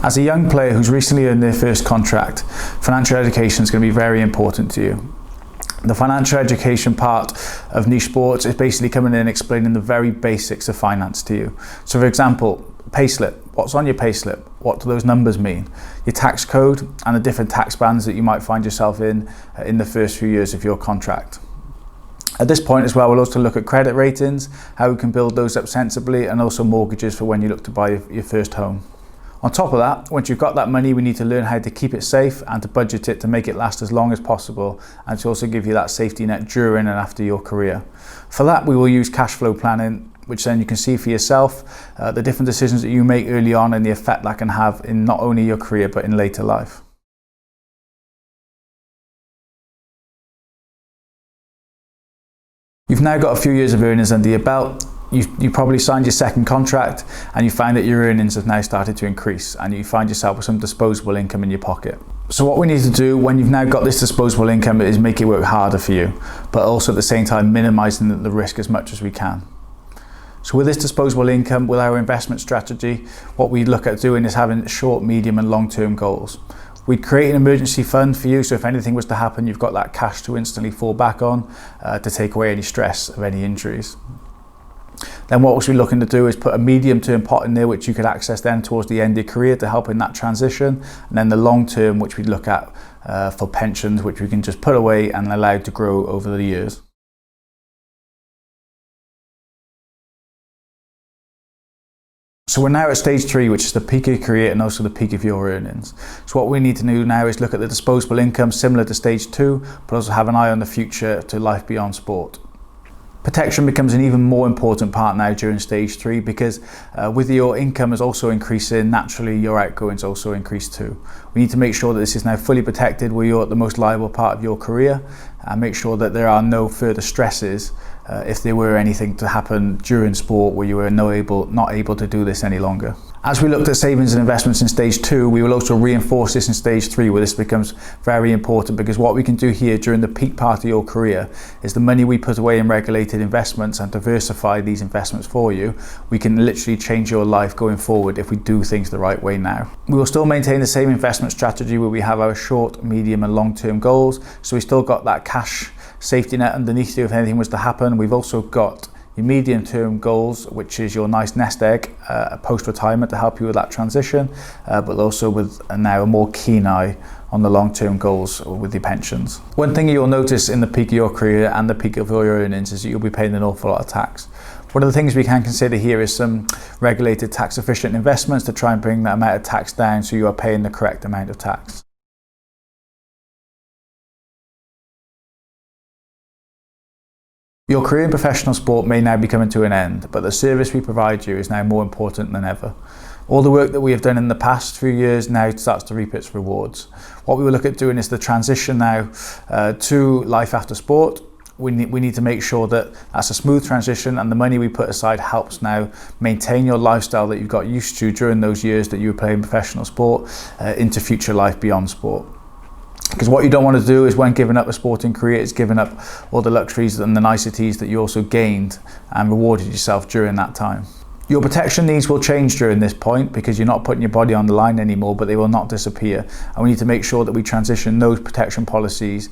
As a young player who's recently earned their first contract, financial education is going to be very important to you. The financial education part of niche sports is basically coming in and explaining the very basics of finance to you. So for example, payslip. What's on your payslip? What do those numbers mean? Your tax code and the different tax bands that you might find yourself in the first few years of your contract. At this point as well, we'll also look at credit ratings, how we can build those up sensibly, and also mortgages for when you look to buy your first home. On top of that, once you've got that money, we need to learn how to keep it safe and to budget it to make it last as long as possible, and to also give you that safety net during and after your career. For that, we will use cash flow planning, which then you can see for yourself the different decisions that you make early on and the effect that can have in not only your career but in later life. You've now got a few years of earnings under your belt. You probably signed your second contract and you find that your earnings have now started to increase and you find yourself with some disposable income in your pocket. So what we need to do when you've now got this disposable income is make it work harder for you, but also at the same time minimizing the risk as much as we can. So with this disposable income, with our investment strategy, what we look at doing is having short, medium and long-term goals. We'd create an emergency fund for you, so if anything was to happen, you've got that cash to instantly fall back on to take away any stress of any injuries. Then what we're looking to do is put a medium-term pot in there which you could access then towards the end of your career to help in that transition, and then the long-term which we'd look at for pensions, which we can just put away and allow to grow over the years. So we're now at stage 3, which is the peak of your career and also the peak of your earnings. So what we need to do now is look at the disposable income similar to stage 2, but also have an eye on the future to life beyond sport. Protection becomes an even more important part now during stage 3 because with your income is also increasing, naturally your outgoings also increase too. We need to make sure that this is now fully protected where you're at the most liable part of your career, and make sure that there are no further stresses if there were anything to happen during sport where you were not able to do this any longer. As we looked at savings and investments in stage 2, we will also reinforce this in stage 3 where this becomes very important, because what we can do here during the peak part of your career is the money we put away in regulated investments and diversify these investments for you. We can literally change your life going forward if we do things the right way now. We will still maintain the same investment strategy where we have our short, medium and long-term goals, so we still got that cash safety net underneath you if anything was to happen. We've also got your medium-term goals, which is your nice nest egg post-retirement to help you with that transition, but also with now a more keen eye on the long-term goals with your pensions. One thing you'll notice in the peak of your career and the peak of your earnings is that you'll be paying an awful lot of tax. One of the things we can consider here is some regulated tax-efficient investments to try and bring that amount of tax down so you are paying the correct amount of tax. Your career in professional sport may now be coming to an end, but the service we provide you is now more important than ever. All the work that we have done in the past few years now starts to reap its rewards. What we will look at doing is the transition now to life after sport. We need to make sure that that's a smooth transition, and the money we put aside helps now maintain your lifestyle that you've got used to during those years that you were playing professional sport into future life beyond sport. Because what you don't want to do is, when giving up a sporting career, is giving up all the luxuries and the niceties that you also gained and rewarded yourself during that time. Your protection needs will change during this point because you're not putting your body on the line anymore, but they will not disappear. And we need to make sure that we transition those protection policies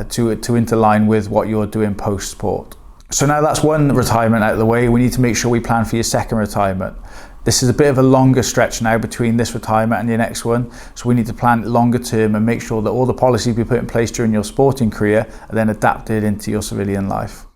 to interline with what you're doing post-sport. So now that's one retirement out of the way, we need to make sure we plan for your second retirement. This is a bit of a longer stretch now between this retirement and your next one, so we need to plan longer term and make sure that all the policies we put in place during your sporting career are then adapted into your civilian life.